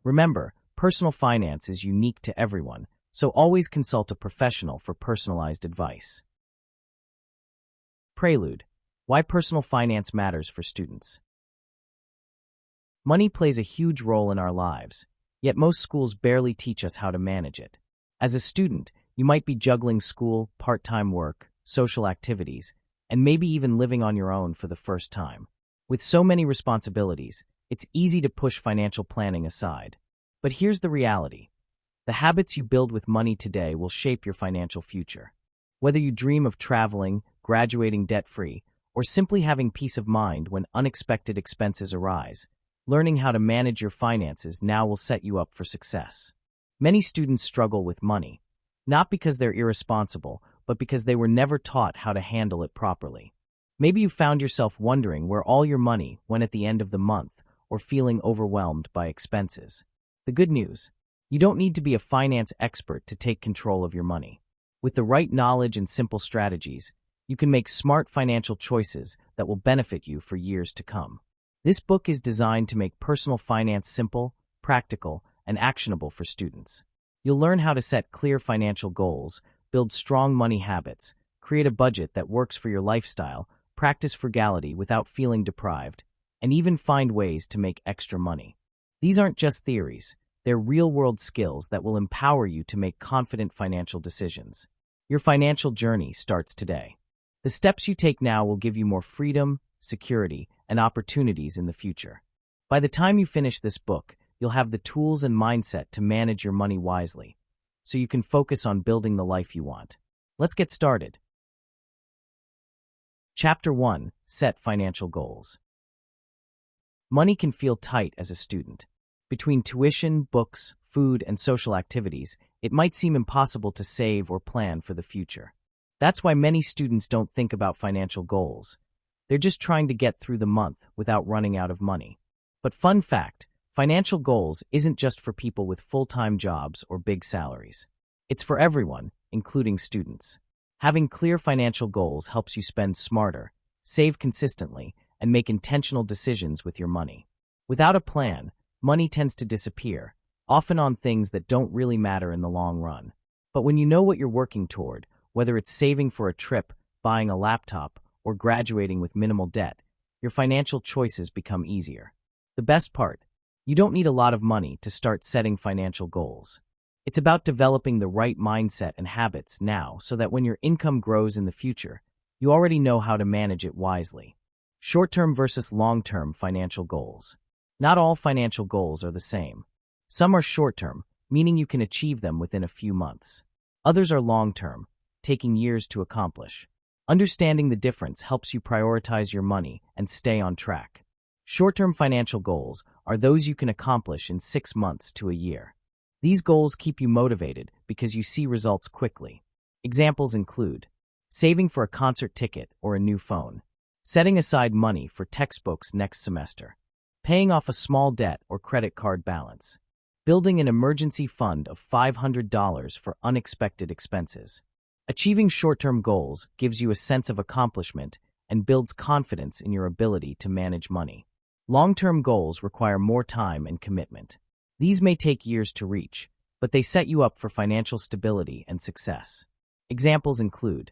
Remember, personal finance is unique to everyone, so always consult a professional for personalized advice. Prelude: Why personal finance matters for students. Money plays a huge role in our lives, yet most schools barely teach us how to manage it. As a student, you might be juggling school, part-time work, social activities, and maybe even living on your own for the first time. With so many responsibilities, it's easy to push financial planning aside. But here's the reality. The habits you build with money today will shape your financial future. Whether you dream of traveling, graduating debt-free, or simply having peace of mind when unexpected expenses arise, learning how to manage your finances now will set you up for success. Many students struggle with money, not because they're irresponsible, but because they were never taught how to handle it properly. Maybe you found yourself wondering where all your money went at the end of the month, or feeling overwhelmed by expenses. The good news: you don't need to be a finance expert to take control of your money. With the right knowledge and simple strategies, you can make smart financial choices that will benefit you for years to come. This book is designed to make personal finance simple, practical, and actionable for students. You'll learn how to set clear financial goals, build strong money habits, create a budget that works for your lifestyle, practice frugality without feeling deprived, and even find ways to make extra money. These aren't just theories, they're real-world skills that will empower you to make confident financial decisions. Your financial journey starts today. The steps you take now will give you more freedom, security, and opportunities in the future. By the time you finish this book, you'll have the tools and mindset to manage your money wisely, so you can focus on building the life you want. Let's get started. Chapter 1: Set Financial Goals. Money can feel tight as a student. Between tuition, books, food, and social activities, it might seem impossible to save or plan for the future. That's why many students don't think about financial goals. They're just trying to get through the month without running out of money. But fun fact, financial goals isn't just for people with full-time jobs or big salaries. It's for everyone, including students. Having clear financial goals helps you spend smarter, save consistently, and make intentional decisions with your money. Without a plan, money tends to disappear, often on things that don't really matter in the long run. But when you know what you're working toward, whether it's saving for a trip, buying a laptop, or graduating with minimal debt, your financial choices become easier. The best part: you don't need a lot of money to start setting financial goals. It's about developing the right mindset and habits now so that when your income grows in the future, you already know how to manage it wisely. Short-term versus long-term financial goals. Not all financial goals are the same. Some are short-term, meaning you can achieve them within a few months. Others are long-term, taking years to accomplish. Understanding the difference helps you prioritize your money and stay on track. Short-term financial goals are those you can accomplish in 6 months to a year. These goals keep you motivated because you see results quickly. Examples include saving for a concert ticket or a new phone, setting aside money for textbooks next semester, paying off a small debt or credit card balance, building an emergency fund of $500 for unexpected expenses. Achieving short-term goals gives you a sense of accomplishment and builds confidence in your ability to manage money. Long-term goals require more time and commitment. These may take years to reach, but they set you up for financial stability and success. Examples include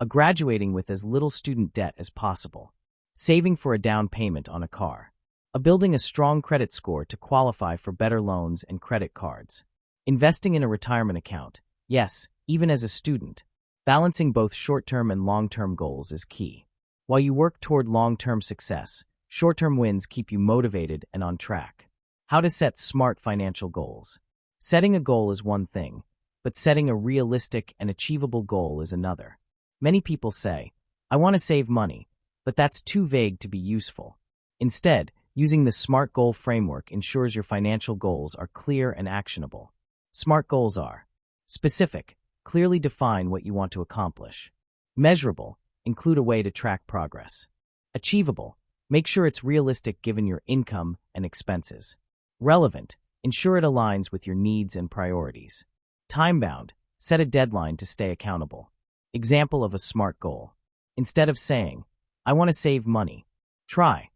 graduating with as little student debt as possible, saving for a down payment on a car, building a strong credit score to qualify for better loans and credit cards, investing in a retirement account. Yes, even as a student, balancing both short-term and long-term goals is key. While you work toward long-term success, short-term wins keep you motivated and on track. How to set smart financial goals. Setting a goal is one thing, but setting a realistic and achievable goal is another. Many people say, "I want to save money," but that's too vague to be useful. Instead, using the SMART goal framework ensures your financial goals are clear and actionable. SMART goals are specific, clearly define what you want to accomplish. Measurable, include a way to track progress. Achievable, make sure it's realistic given your income and expenses. Relevant, ensure it aligns with your needs and priorities. Time-bound, set a deadline to stay accountable. Example of a SMART goal. Instead of saying, "I want to save money," try,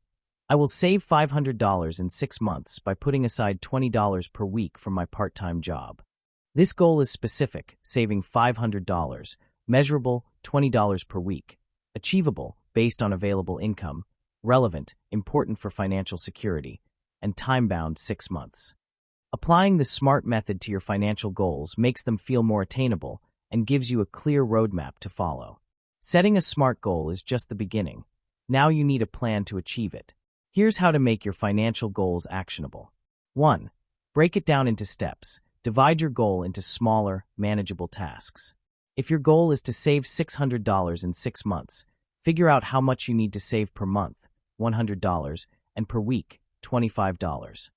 I will save $500 in 6 months by putting aside $20 per week from my part-time job. This goal is specific, saving $500, measurable, $20 per week, achievable, based on available income, relevant, important for financial security, and time-bound 6 months. Applying the SMART method to your financial goals makes them feel more attainable and gives you a clear roadmap to follow. Setting a SMART goal is just the beginning. Now you need a plan to achieve it. Here's how to make your financial goals actionable. 1. Break it down into steps. Divide your goal into smaller, manageable tasks. If your goal is to save $600 in 6 months, figure out how much you need to save per month, $100, and per week, $25.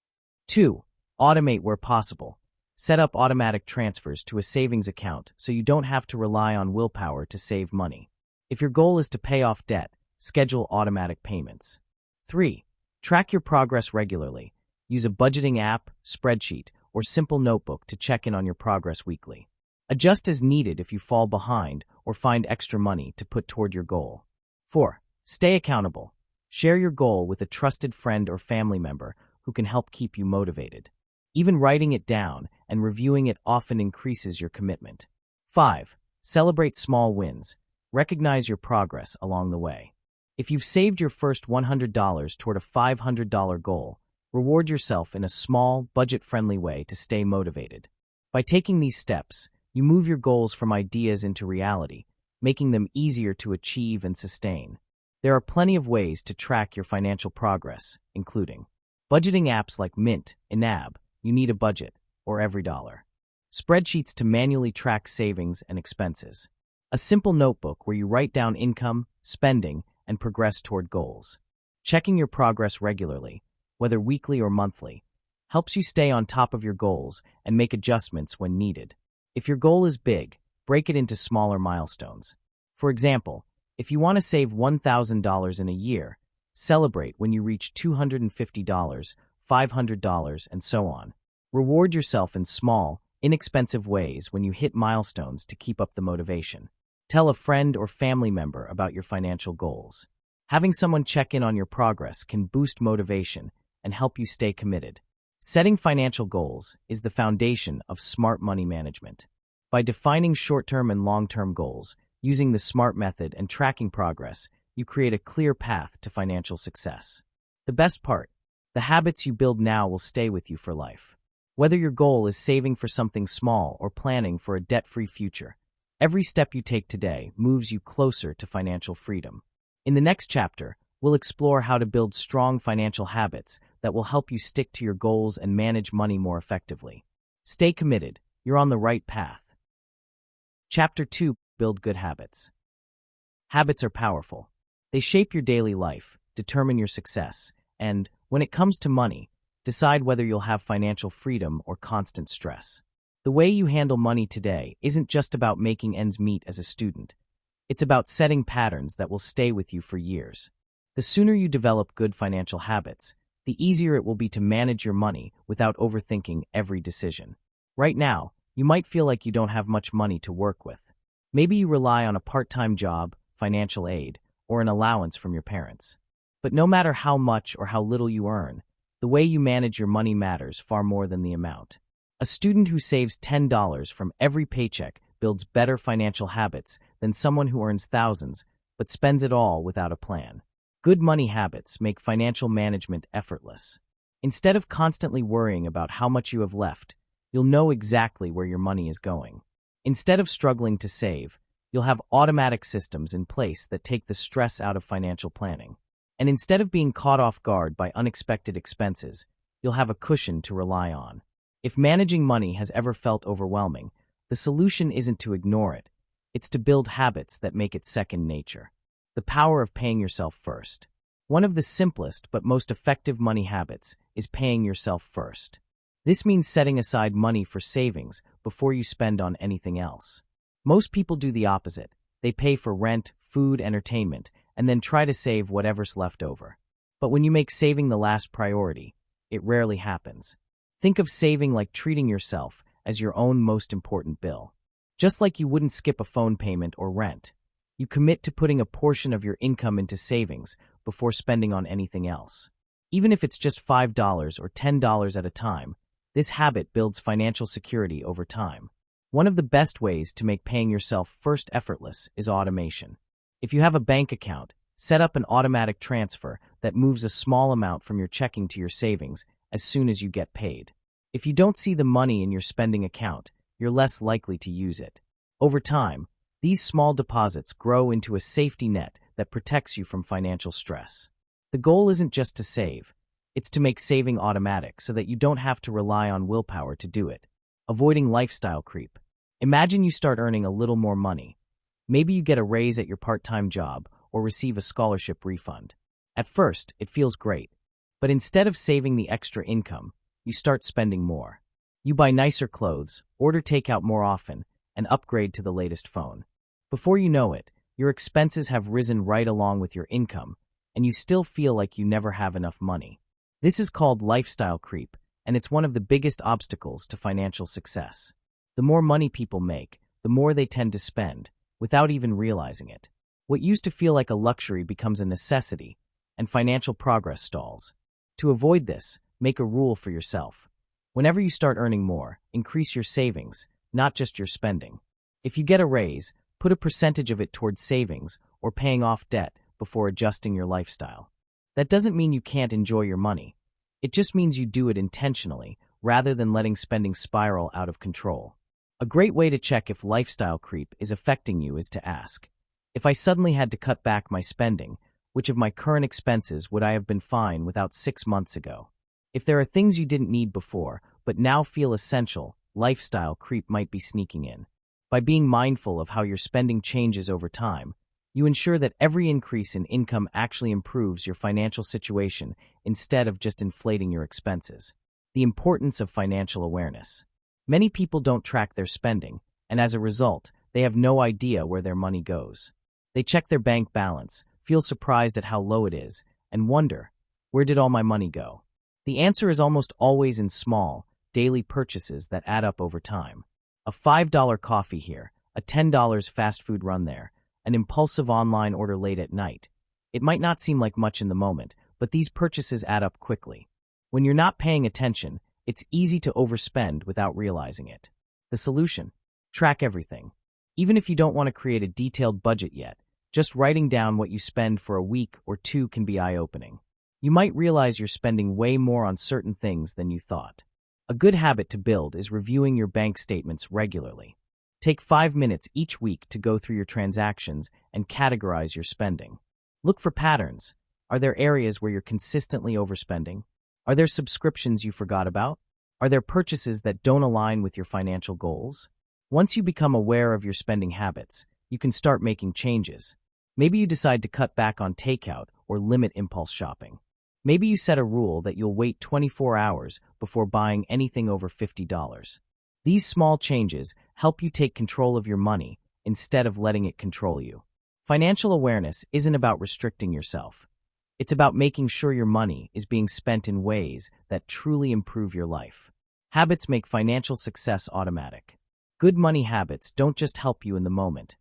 2. Automate where possible. Set up automatic transfers to a savings account so you don't have to rely on willpower to save money. If your goal is to pay off debt, schedule automatic payments. 3. Track your progress regularly. Use a budgeting app, spreadsheet, or simple notebook to check in on your progress weekly. Adjust as needed if you fall behind or find extra money to put toward your goal. 4. Stay accountable. Share your goal with a trusted friend or family member who can help keep you motivated. Even writing it down and reviewing it often increases your commitment. 5. Celebrate small wins. Recognize your progress along the way. If you've saved your first $100 toward a $500 goal, reward yourself in a small, budget-friendly way to stay motivated. By taking these steps, you move your goals from ideas into reality, making them easier to achieve and sustain. There are plenty of ways to track your financial progress, including budgeting apps like Mint, Inab, You Need a Budget, or Every Dollar. Spreadsheets to manually track savings and expenses. A simple notebook where you write down income, spending, and progress toward goals. Checking your progress regularly, whether weekly or monthly, helps you stay on top of your goals and make adjustments when needed. If your goal is big, break it into smaller milestones. For example, if you want to save $1,000 in a year, celebrate when you reach $250, $500, and so on. Reward yourself in small, inexpensive ways when you hit milestones to keep up the motivation. Tell a friend or family member about your financial goals. Having someone check in on your progress can boost motivation and help you stay committed. Setting financial goals is the foundation of smart money management. By defining short-term and long-term goals, using the SMART method and tracking progress, you create a clear path to financial success. The best part, the habits you build now will stay with you for life. Whether your goal is saving for something small or planning for a debt-free future, every step you take today moves you closer to financial freedom. In the next chapter, we'll explore how to build strong financial habits that will help you stick to your goals and manage money more effectively. Stay committed. You're on the right path. Chapter 2. Build good habits. Habits are powerful. They shape your daily life, determine your success, and, when it comes to money, decide whether you'll have financial freedom or constant stress. The way you handle money today isn't just about making ends meet as a student. It's about setting patterns that will stay with you for years. The sooner you develop good financial habits, the easier it will be to manage your money without overthinking every decision. Right now, you might feel like you don't have much money to work with. Maybe you rely on a part-time job, financial aid, or an allowance from your parents. But no matter how much or how little you earn, the way you manage your money matters far more than the amount. A student who saves $10 from every paycheck builds better financial habits than someone who earns thousands but spends it all without a plan. Good money habits make financial management effortless. Instead of constantly worrying about how much you have left, you'll know exactly where your money is going. Instead of struggling to save, you'll have automatic systems in place that take the stress out of financial planning. And instead of being caught off guard by unexpected expenses, you'll have a cushion to rely on. If managing money has ever felt overwhelming, the solution isn't to ignore it. It's to build habits that make it second nature. The power of paying yourself first. One of the simplest but most effective money habits is paying yourself first. This means setting aside money for savings before you spend on anything else. Most people do the opposite. They pay for rent, food, entertainment, and then try to save whatever's left over. But when you make saving the last priority, it rarely happens. Think of saving like treating yourself as your own most important bill. Just like you wouldn't skip a phone payment or rent, you commit to putting a portion of your income into savings before spending on anything else. Even if it's just $5 or $10 at a time, this habit builds financial security over time. One of the best ways to make paying yourself first effortless is automation. If you have a bank account, set up an automatic transfer that moves a small amount from your checking to your savings as soon as you get paid. If you don't see the money in your spending account, you're less likely to use it. Over time, these small deposits grow into a safety net that protects you from financial stress. The goal isn't just to save, it's to make saving automatic so that you don't have to rely on willpower to do it. Avoiding lifestyle creep. Imagine you start earning a little more money. Maybe you get a raise at your part-time job or receive a scholarship refund. At first, it feels great, but instead of saving the extra income, you start spending more. You buy nicer clothes, order takeout more often, and upgrade to the latest phone. Before you know it, your expenses have risen right along with your income, and you still feel like you never have enough money. This is called lifestyle creep, and it's one of the biggest obstacles to financial success. The more money people make, the more they tend to spend, without even realizing it. What used to feel like a luxury becomes a necessity, and financial progress stalls. To avoid this, make a rule for yourself. Whenever you start earning more, increase your savings, not just your spending. If you get a raise, put a percentage of it towards savings or paying off debt before adjusting your lifestyle. That doesn't mean you can't enjoy your money. It just means you do it intentionally, rather than letting spending spiral out of control. A great way to check if lifestyle creep is affecting you is to ask, if I suddenly had to cut back my spending, which of my current expenses would I have been fine without 6 months ago? If there are things you didn't need before, but now feel essential, lifestyle creep might be sneaking in. By being mindful of how your spending changes over time, you ensure that every increase in income actually improves your financial situation instead of just inflating your expenses. The importance of financial awareness. Many people don't track their spending, and as a result, they have no idea where their money goes. They check their bank balance, feel surprised at how low it is, and wonder, where did all my money go? The answer is almost always in small, daily purchases that add up over time. A $5 coffee here, a $10 fast food run there, an impulsive online order late at night. It might not seem like much in the moment, but these purchases add up quickly. When you're not paying attention, it's easy to overspend without realizing it. The solution? Track everything. Even if you don't want to create a detailed budget yet, just writing down what you spend for a week or two can be eye-opening. You might realize you're spending way more on certain things than you thought. A good habit to build is reviewing your bank statements regularly. Take 5 minutes each week to go through your transactions and categorize your spending. Look for patterns. Are there areas where you're consistently overspending? Are there subscriptions you forgot about? Are there purchases that don't align with your financial goals? Once you become aware of your spending habits, you can start making changes. Maybe you decide to cut back on takeout or limit impulse shopping. Maybe you set a rule that you'll wait 24 hours before buying anything over $50. These small changes help you take control of your money instead of letting it control you. Financial awareness isn't about restricting yourself. It's about making sure your money is being spent in ways that truly improve your life. Habits make financial success automatic. Good money habits don't just help you in the moment.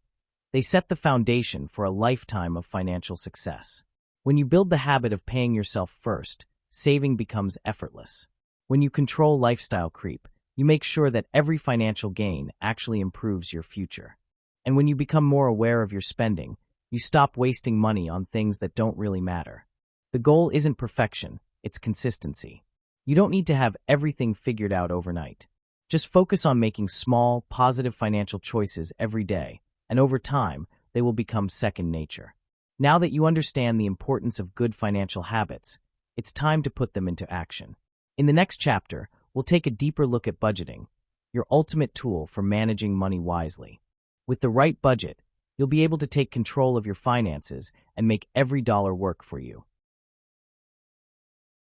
They set the foundation for a lifetime of financial success. When you build the habit of paying yourself first, saving becomes effortless. When you control lifestyle creep, you make sure that every financial gain actually improves your future. And when you become more aware of your spending, you stop wasting money on things that don't really matter. The goal isn't perfection, it's consistency. You don't need to have everything figured out overnight. Just focus on making small, positive financial choices every day, and over time, they will become second nature. Now that you understand the importance of good financial habits, it's time to put them into action. In the next chapter, we'll take a deeper look at budgeting, your ultimate tool for managing money wisely. With the right budget, you'll be able to take control of your finances and make every dollar work for you.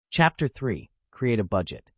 Chapter 3. Create a budget.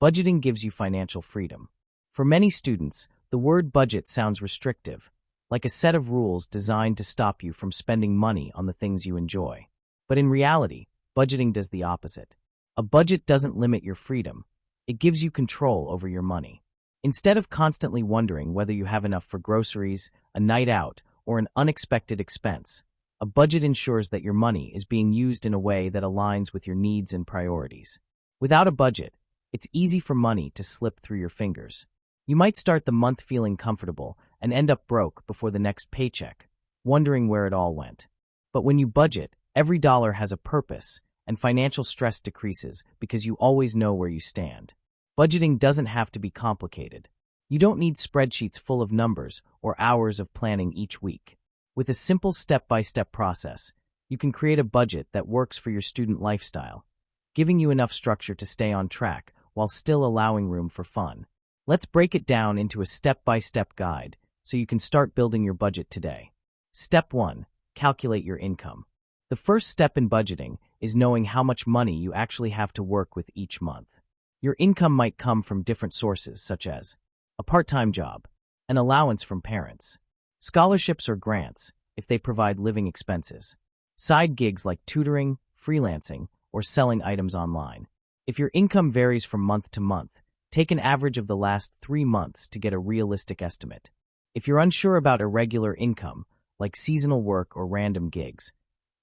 Budgeting gives you financial freedom. For many students, the word budget sounds restrictive, like a set of rules designed to stop you from spending money on the things you enjoy. But in reality, budgeting does the opposite. A budget doesn't limit your freedom. It gives you control over your money. Instead of constantly wondering whether you have enough for groceries, a night out, or an unexpected expense, A budget ensures that your money is being used in a way that aligns with your needs and priorities. Without a budget, it's easy for money to slip through your fingers. You might start the month feeling comfortable and end up broke before the next paycheck, wondering where it all went. But when you budget, every dollar has a purpose, and financial stress decreases because you always know where you stand. Budgeting doesn't have to be complicated. You don't need spreadsheets full of numbers or hours of planning each week. With a simple step-by-step process, you can create a budget that works for your student lifestyle, giving you enough structure to stay on track while still allowing room for fun. Let's break it down into a step-by-step guide so you can start building your budget today. Step 1. Calculate your income. The first step in budgeting is knowing how much money you actually have to work with each month. Your income might come from different sources, such as a part-time job, an allowance from parents, scholarships or grants if they provide living expenses, side gigs like tutoring, freelancing, or selling items online. If your income varies from month to month, take an average of the last 3 months to get a realistic estimate. If you're unsure about irregular income, like seasonal work or random gigs,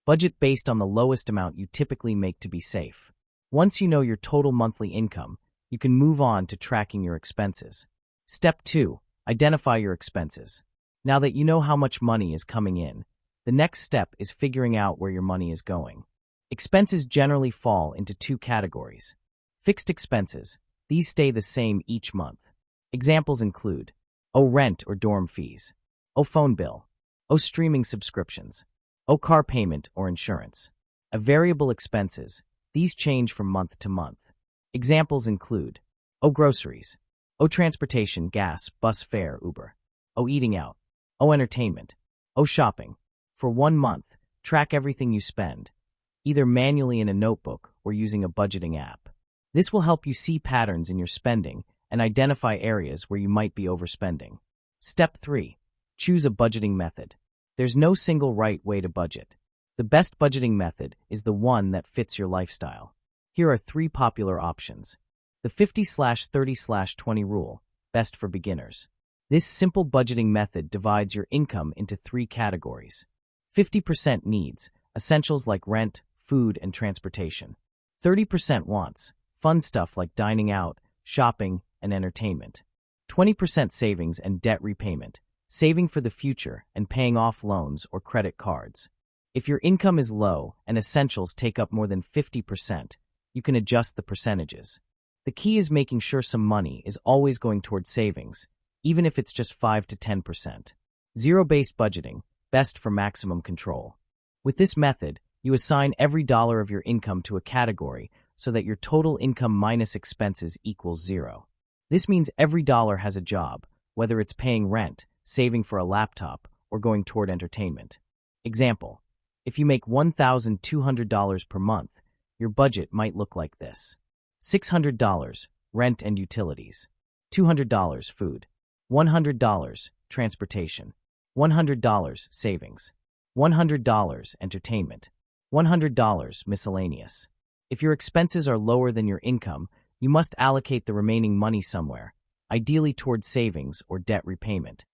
budget based on the lowest amount you typically make to be safe. Once you know your total monthly income, you can move on to tracking your expenses. Step 2. Identify your expenses. Now that you know how much money is coming in, the next step is figuring out where your money is going. Expenses generally fall into 2 categories. Fixed expenses. These stay the same each month. Examples include, rent or dorm fees, phone bill, streaming subscriptions, car payment or insurance. Variable expenses. These change from month to month. Examples include, groceries, transportation, gas, bus fare, Uber, eating out, entertainment, shopping. For 1 month, track everything you spend, either manually in a notebook or using a budgeting app. This will help you see patterns in your spending and identify areas where you might be overspending. Step 3. Choose a budgeting method. There's no single right way to budget. The best budgeting method is the one that fits your lifestyle. Here are 3 popular options. The 50/30/20 rule, best for beginners. This simple budgeting method divides your income into 3 categories. 50% needs, essentials like rent, food, and transportation. 30% wants, fun stuff like dining out, shopping, and entertainment. 20% savings and debt repayment, saving for the future and paying off loans or credit cards. If your income is low and essentials take up more than 50%, you can adjust the percentages. The key is making sure some money is always going towards savings, even if it's just 5 to 10%. Zero-based budgeting, best for maximum control. With this method, you assign every dollar of your income to a category so that your total income minus expenses equals 0. This means every dollar has a job, whether it's paying rent, saving for a laptop, or going toward entertainment. Example, if you make $1,200 per month, your budget might look like this. $600, rent and utilities. $200, food. $100, transportation. $100, savings. $100, entertainment. $100, miscellaneous. If your expenses are lower than your income, you must allocate the remaining money somewhere, ideally towards savings or debt repayment.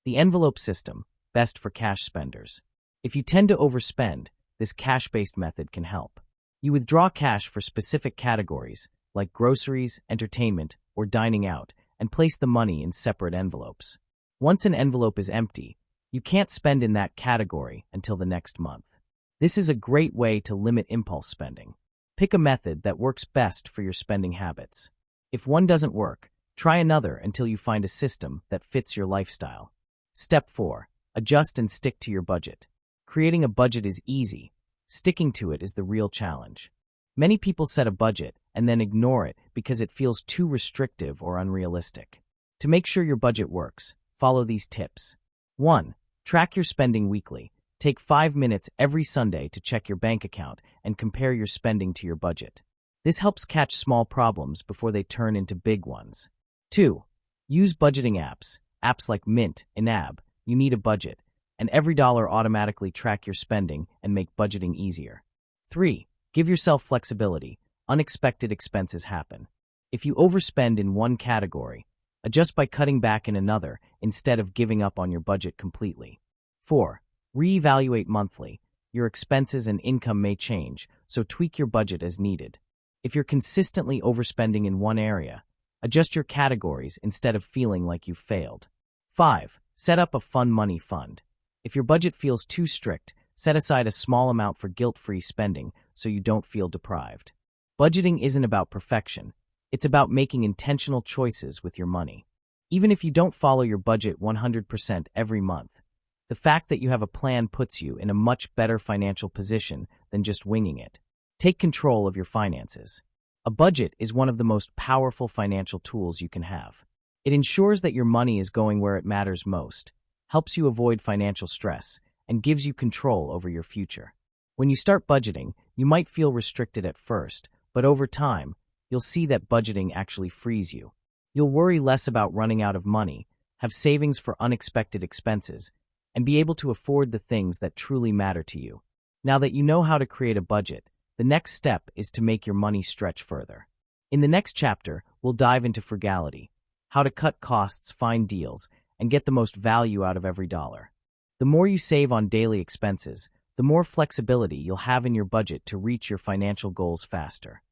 The envelope system, best for cash spenders. If you tend to overspend, this cash-based method can help. You withdraw cash for specific categories, like groceries, entertainment, or dining out, and place the money in separate envelopes. Once an envelope is empty, you can't spend in that category until the next month. This is a great way to limit impulse spending. Pick a method that works best for your spending habits. If one doesn't work, try another until you find a system that fits your lifestyle. Step 4. Adjust and stick to your budget. Creating a budget is easy. Sticking to it is the real challenge. Many people set a budget and then ignore it because it feels too restrictive or unrealistic. To make sure your budget works, follow these tips. 1. Track your spending weekly. Take 5 minutes every Sunday to check your bank account and compare your spending to your budget. This helps catch small problems before they turn into big ones. 2. Use budgeting apps. Apps like Mint, Inab, You Need a Budget, and every dollar automatically track your spending and make budgeting easier. 3. Give yourself flexibility. Unexpected expenses happen. If you overspend in one category, adjust by cutting back in another instead of giving up on your budget completely. 4. Reevaluate monthly. your expenses and income may change, so tweak your budget as needed. If you're consistently overspending in one area, adjust your categories instead of feeling like you've failed. 5. Set up a fun money fund. If your budget feels too strict, set aside a small amount for guilt-free spending so you don't feel deprived. Budgeting isn't about perfection. It's about making intentional choices with your money. Even if you don't follow your budget 100% every month, the fact that you have a plan puts you in a much better financial position than just winging it. Take control of your finances. A budget is one of the most powerful financial tools you can have. It ensures that your money is going where it matters most, helps you avoid financial stress, and gives you control over your future. When you start budgeting, you might feel restricted at first, but over time, you'll see that budgeting actually frees you. You'll worry less about running out of money, have savings for unexpected expenses, and be able to afford the things that truly matter to you. Now that you know how to create a budget, the next step is to make your money stretch further. In the next chapter, we'll dive into frugality, how to cut costs, find deals, and get the most value out of every dollar. The more you save on daily expenses, the more flexibility you'll have in your budget to reach your financial goals faster.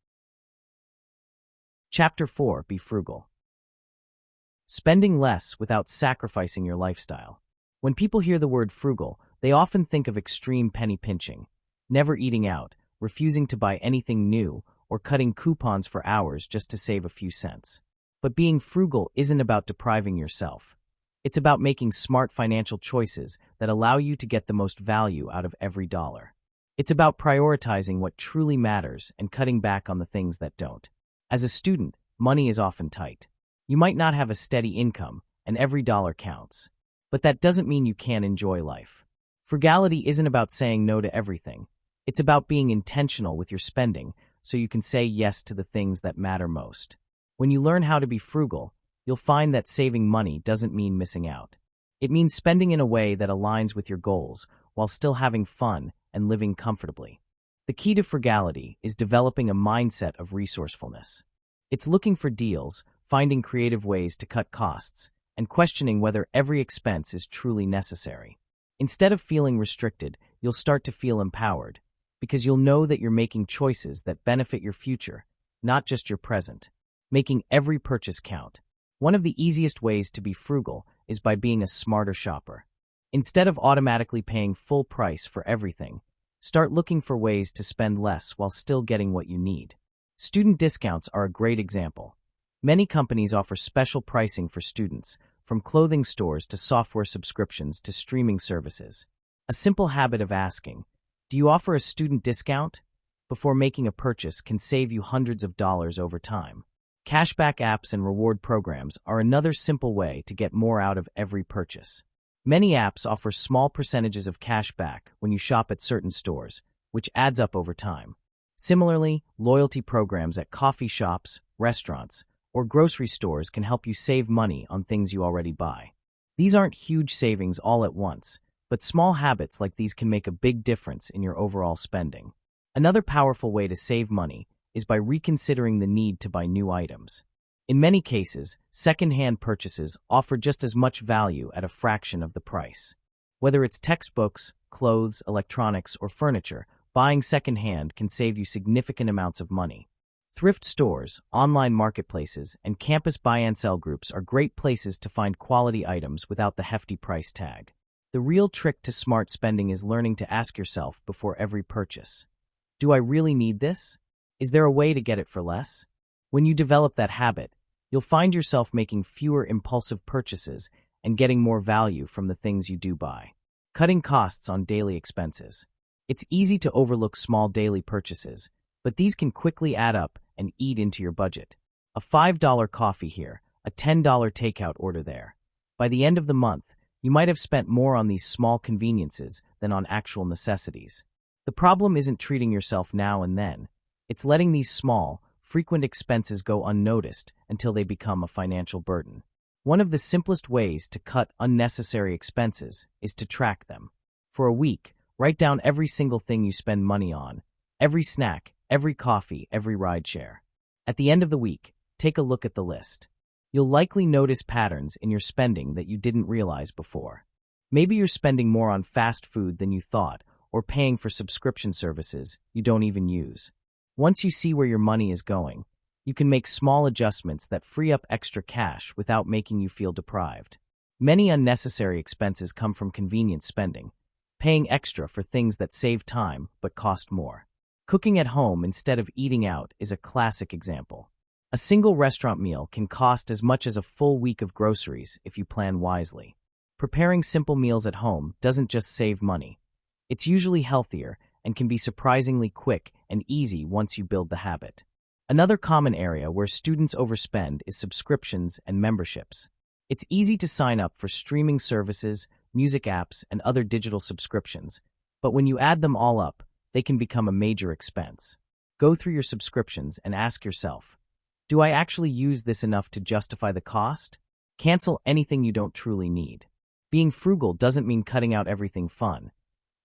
Chapter 4. Be frugal. Spending less without sacrificing your lifestyle. When people hear the word frugal, they often think of extreme penny pinching, never eating out, refusing to buy anything new, or cutting coupons for hours just to save a few cents. But being frugal isn't about depriving yourself. It's about making smart financial choices that allow you to get the most value out of every dollar. It's about prioritizing what truly matters and cutting back on the things that don't. As a student, money is often tight. You might not have a steady income, and every dollar counts. But that doesn't mean you can't enjoy life. Frugality isn't about saying no to everything. It's about being intentional with your spending so you can say yes to the things that matter most. When you learn how to be frugal, you'll find that saving money doesn't mean missing out. It means spending in a way that aligns with your goals while still having fun and living comfortably. The key to frugality is developing a mindset of resourcefulness. It's looking for deals, finding creative ways to cut costs, and questioning whether every expense is truly necessary. Instead of feeling restricted, you'll start to feel empowered, because you'll know that you're making choices that benefit your future, not just your present. Making every purchase count. One of the easiest ways to be frugal is by being a smarter shopper. Instead of automatically paying full price for everything, start looking for ways to spend less while still getting what you need. Student discounts are a great example. Many companies offer special pricing for students, from clothing stores to software subscriptions to streaming services. A simple habit of asking, "Do you offer a student discount?" before making a purchase can save you hundreds of dollars over time. Cashback apps and reward programs are another simple way to get more out of every purchase. Many apps offer small percentages of cash back when you shop at certain stores, which adds up over time. Similarly, loyalty programs at coffee shops, restaurants, or grocery stores can help you save money on things you already buy. These aren't huge savings all at once, but small habits like these can make a big difference in your overall spending. Another powerful way to save money is by reconsidering the need to buy new items. In many cases, second-hand purchases offer just as much value at a fraction of the price. Whether it's textbooks, clothes, electronics, or furniture, buying second-hand can save you significant amounts of money. Thrift stores, online marketplaces, and campus buy and sell groups are great places to find quality items without the hefty price tag. The real trick to smart spending is learning to ask yourself before every purchase, "Do I really need this? Is there a way to get it for less?" When you develop that habit, you'll find yourself making fewer impulsive purchases and getting more value from the things you do buy. Cutting costs on daily expenses. It's easy to overlook small daily purchases, but these can quickly add up and eat into your budget. A $5 coffee here, a $10 takeout order there. By the end of the month, you might have spent more on these small conveniences than on actual necessities. The problem isn't treating yourself now and then. It's letting these small, frequent expenses go unnoticed until they become a financial burden. One of the simplest ways to cut unnecessary expenses is to track them. For a week, write down every single thing you spend money on, every snack, every coffee, every rideshare. At the end of the week, take a look at the list. You'll likely notice patterns in your spending that you didn't realize before. Maybe you're spending more on fast food than you thought, or paying for subscription services you don't even use. Once you see where your money is going, you can make small adjustments that free up extra cash without making you feel deprived. Many unnecessary expenses come from convenience spending, paying extra for things that save time but cost more. Cooking at home instead of eating out is a classic example. A single restaurant meal can cost as much as a full week of groceries if you plan wisely. Preparing simple meals at home doesn't just save money. It's usually healthier and can be surprisingly quick and easy once you build the habit. Another common area where students overspend is subscriptions and memberships. It's easy to sign up for streaming services, music apps, and other digital subscriptions, but when you add them all up, they can become a major expense. Go through your subscriptions and ask yourself, do I actually use this enough to justify the cost? Cancel anything you don't truly need. Being frugal doesn't mean cutting out everything fun.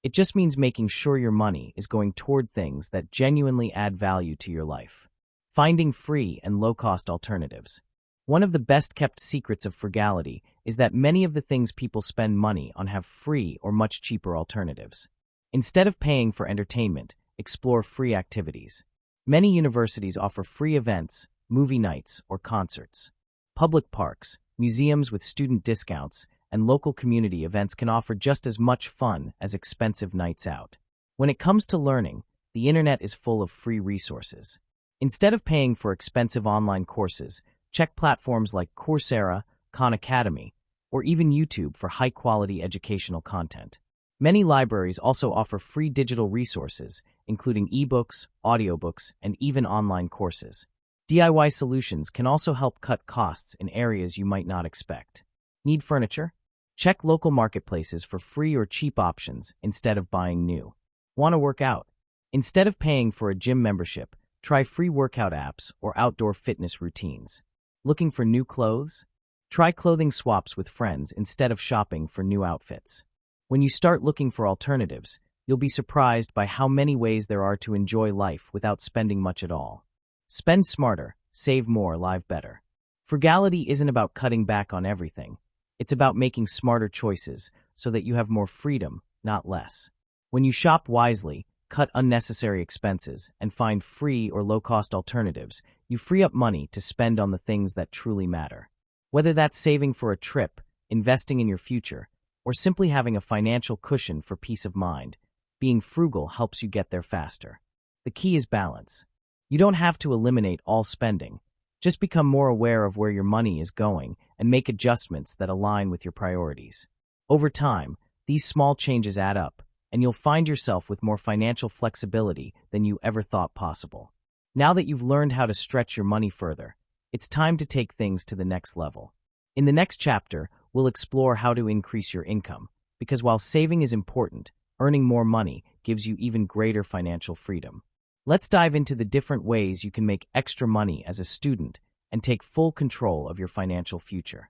It just means making sure your money is going toward things that genuinely add value to your life. Finding free and low-cost alternatives. One of the best-kept secrets of frugality is that many of the things people spend money on have free or much cheaper alternatives. Instead of paying for entertainment, explore free activities. Many universities offer free events, movie nights, or concerts. Public parks, museums with student discounts, and local community events can offer just as much fun as expensive nights out. When it comes to learning, the internet is full of free resources. Instead of paying for expensive online courses, check platforms like Coursera, Khan Academy, or even YouTube for high-quality educational content. Many libraries also offer free digital resources, including ebooks, audiobooks, and even online courses. DIY solutions can also help cut costs in areas you might not expect. Need furniture? Check local marketplaces for free or cheap options instead of buying new. Want to work out? Instead of paying for a gym membership, try free workout apps or outdoor fitness routines. Looking for new clothes? Try clothing swaps with friends instead of shopping for new outfits. When you start looking for alternatives, you'll be surprised by how many ways there are to enjoy life without spending much at all. Spend smarter, save more, live better. Frugality isn't about cutting back on everything. It's about making smarter choices so that you have more freedom, not less. When you shop wisely, cut unnecessary expenses, and find free or low-cost alternatives, you free up money to spend on the things that truly matter. Whether that's saving for a trip, investing in your future, or simply having a financial cushion for peace of mind, being frugal helps you get there faster. The key is balance. You don't have to eliminate all spending. Just become more aware of where your money is going and make adjustments that align with your priorities. Over time, these small changes add up, and you'll find yourself with more financial flexibility than you ever thought possible. Now that you've learned how to stretch your money further, it's time to take things to the next level. In the next chapter, we'll explore how to increase your income, because while saving is important, earning more money gives you even greater financial freedom. Let's dive into the different ways you can make extra money as a student and take full control of your financial future.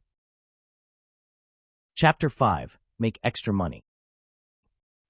Chapter 5. Make extra money.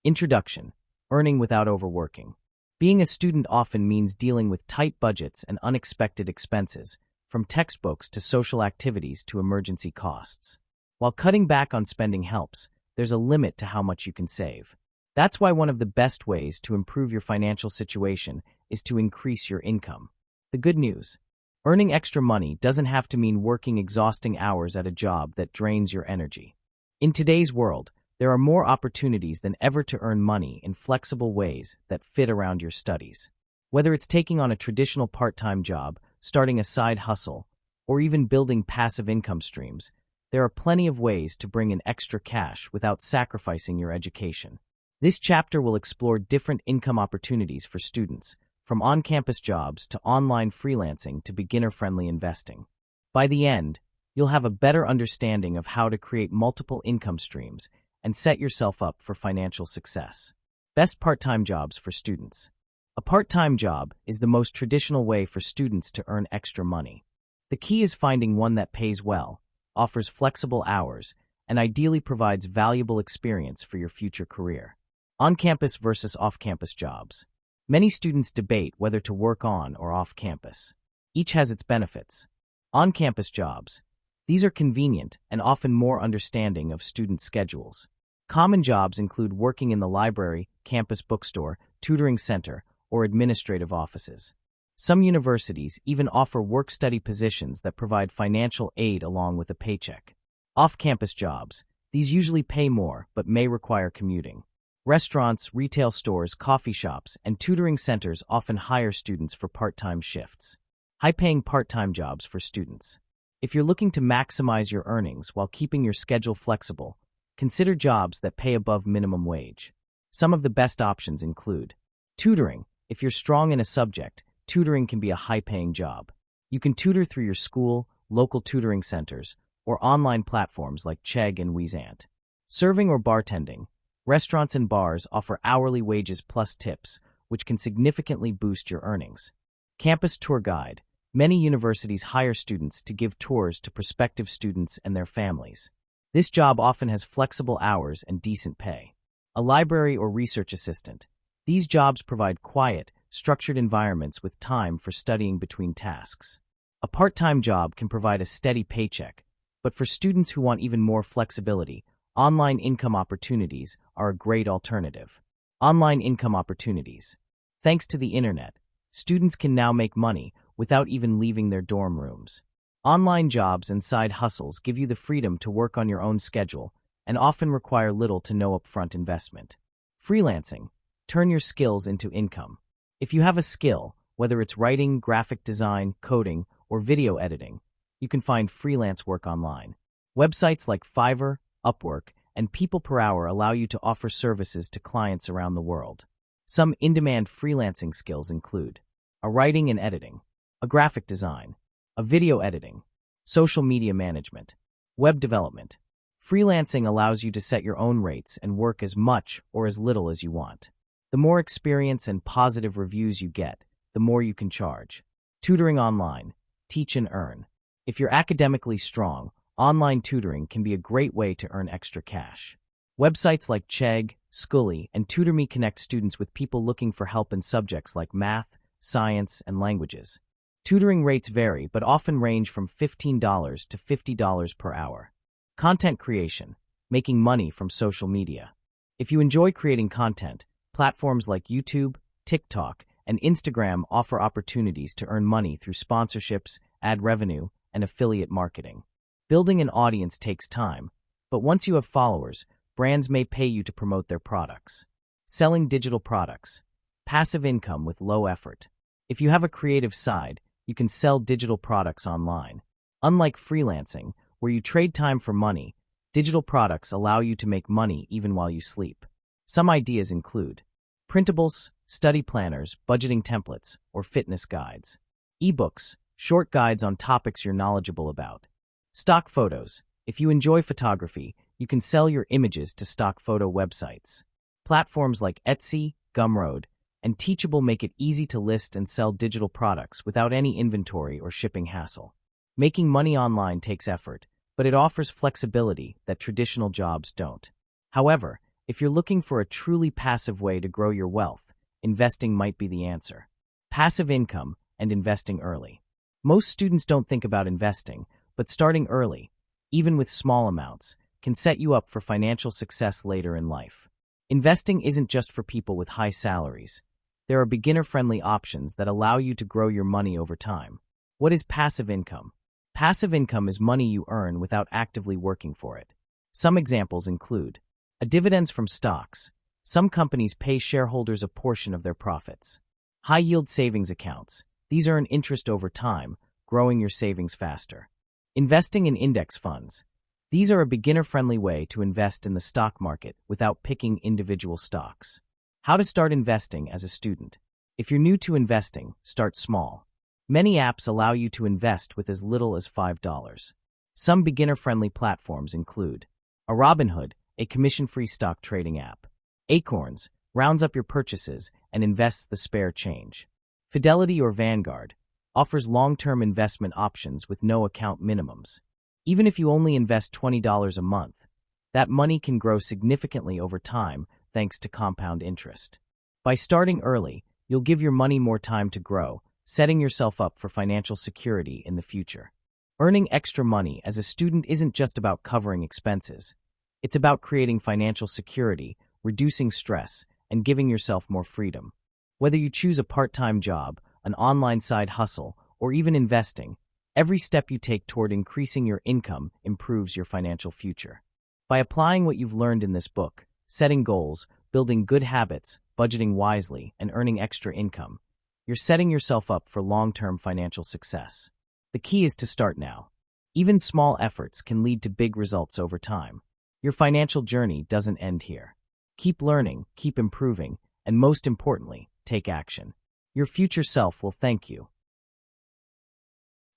Introduction. Earning without overworking. Being a student often means dealing with tight budgets and unexpected expenses, from textbooks to social activities to emergency costs. While cutting back on spending helps, there's a limit to how much you can save. That's why one of the best ways to improve your financial situation is to increase your income. The good news: earning extra money doesn't have to mean working exhausting hours at a job that drains your energy. In today's world, there are more opportunities than ever to earn money in flexible ways that fit around your studies. Whether it's taking on a traditional part-time job, starting a side hustle, or even building passive income streams, there are plenty of ways to bring in extra cash without sacrificing your education. This chapter will explore different income opportunities for students, from on-campus jobs to online freelancing to beginner-friendly investing. By the end, you'll have a better understanding of how to create multiple income streams and set yourself up for financial success. Best part-time jobs for students. A part-time job is the most traditional way for students to earn extra money. The key is finding one that pays well, offers flexible hours, and ideally provides valuable experience for your future career. On-campus versus off-campus jobs. Many students debate whether to work on or off-campus. Each has its benefits. On-campus jobs. These are convenient and often more understanding of student schedules. Common jobs include working in the library, campus bookstore, tutoring center, or administrative offices. Some universities even offer work-study positions that provide financial aid along with a paycheck. Off-campus jobs. These usually pay more but may require commuting. Restaurants, retail stores, coffee shops, and tutoring centers often hire students for part-time shifts. High-paying part-time jobs for students. If you're looking to maximize your earnings while keeping your schedule flexible, consider jobs that pay above minimum wage. Some of the best options include tutoring. If you're strong in a subject, tutoring can be a high-paying job. You can tutor through your school, local tutoring centers, or online platforms like Chegg and Wezant. Serving or bartending. Restaurants and bars offer hourly wages plus tips, which can significantly boost your earnings. Campus tour guide. Many universities hire students to give tours to prospective students and their families. This job often has flexible hours and decent pay. A library or research assistant. These jobs provide quiet, structured environments with time for studying between tasks. A part-time job can provide a steady paycheck, but for students who want even more flexibility, online income opportunities are a great alternative. Online income opportunities. Thanks to the internet, students can now make money without even leaving their dorm rooms. Online jobs and side hustles give you the freedom to work on your own schedule and often require little to no upfront investment. Freelancing. Turn your skills into income. If you have a skill, whether it's writing, graphic design, coding, or video editing, you can find freelance work online. Websites like Fiverr, Upwork, and People Per Hour allow you to offer services to clients around the world. Some in-demand freelancing skills include a writing and editing, a graphic design, a video editing, social media management, web development. Freelancing allows you to set your own rates and work as much or as little as you want. The more experience and positive reviews you get, the more you can charge. Tutoring online. Teach and earn. If you're academically strong, online tutoring can be a great way to earn extra cash. Websites like Chegg, Schoolly, and TutorMe connect students with people looking for help in subjects like math, science, and languages. Tutoring rates vary but often range from $15 to $50 per hour. Content creation. Making money from social media. If you enjoy creating content, platforms like YouTube, TikTok, and Instagram offer opportunities to earn money through sponsorships, ad revenue, and affiliate marketing. Building an audience takes time, but once you have followers, brands may pay you to promote their products. Selling digital products. Passive income with low effort. If you have a creative side, you can sell digital products online. Unlike freelancing, where you trade time for money, digital products allow you to make money even while you sleep. Some ideas include printables, study planners, budgeting templates, or fitness guides. Ebooks, short guides on topics you're knowledgeable about. Stock photos. If you enjoy photography, you can sell your images to stock photo websites. Platforms like Etsy, Gumroad, and Teachable make it easy to list and sell digital products without any inventory or shipping hassle. Making money online takes effort, but it offers flexibility that traditional jobs don't. However, if you're looking for a truly passive way to grow your wealth, investing might be the answer. Passive income and investing early. Most students don't think about investing, but starting early, even with small amounts, can set you up for financial success later in life. Investing isn't just for people with high salaries. There are beginner-friendly options that allow you to grow your money over time. What is passive income? Passive income is money you earn without actively working for it. Some examples include dividends from stocks. Some companies pay shareholders a portion of their profits. High-yield savings accounts. These earn interest over time, growing your savings faster. Investing in index funds. These are a beginner-friendly way to invest in the stock market without picking individual stocks. How to start investing as a student. If you're new to investing, start small. Many apps allow you to invest with as little as $5. Some beginner-friendly platforms include Robinhood, a commission-free stock trading app. Acorns rounds up your purchases and invests the spare change. Fidelity or Vanguard offers long-term investment options with no account minimums. Even if you only invest $20 a month, that money can grow significantly over time thanks to compound interest. By starting early, you'll give your money more time to grow, setting yourself up for financial security in the future. Earning extra money as a student isn't just about covering expenses. It's about creating financial security, reducing stress, and giving yourself more freedom. Whether you choose a part-time job, an online side hustle, or even investing, every step you take toward increasing your income improves your financial future. By applying what you've learned in this book, setting goals, building good habits, budgeting wisely, and earning extra income, you're setting yourself up for long-term financial success. The key is to start now. Even small efforts can lead to big results over time. Your financial journey doesn't end here. Keep learning, keep improving, and most importantly, take action. Your future self will thank you.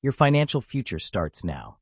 Your financial future starts now.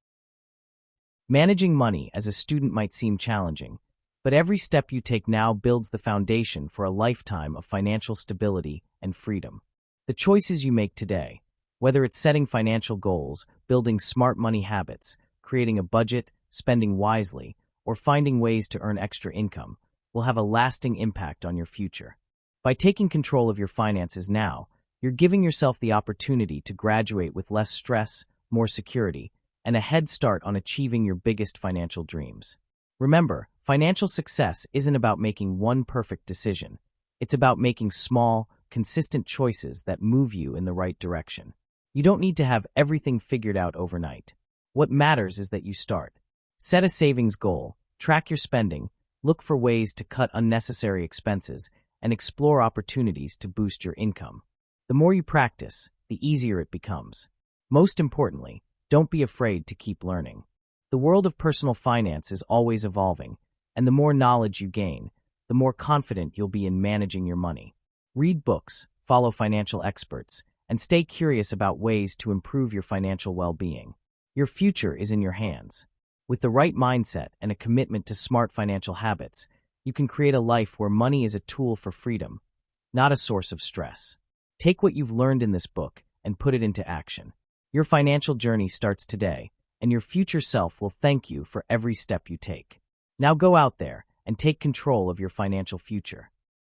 Managing money as a student might seem challenging, but every step you take now builds the foundation for a lifetime of financial stability and freedom. The choices you make today, whether it's setting financial goals, building smart money habits, creating a budget, spending wisely, or finding ways to earn extra income, will have a lasting impact on your future. By taking control of your finances now, you're giving yourself the opportunity to graduate with less stress, more security, and a head start on achieving your biggest financial dreams. Remember, financial success isn't about making one perfect decision. It's about making small, consistent choices that move you in the right direction. You don't need to have everything figured out overnight. What matters is that you start. Set a savings goal, track your spending, look for ways to cut unnecessary expenses, and explore opportunities to boost your income. The more you practice, the easier it becomes. Most importantly, don't be afraid to keep learning. The world of personal finance is always evolving, and the more knowledge you gain, the more confident you'll be in managing your money. Read books, follow financial experts, and stay curious about ways to improve your financial well-being. Your future is in your hands. With the right mindset and a commitment to smart financial habits, you can create a life where money is a tool for freedom, not a source of stress. Take what you've learned in this book and put it into action. Your financial journey starts today, and your future self will thank you for every step you take. Now go out there and take control of your financial future.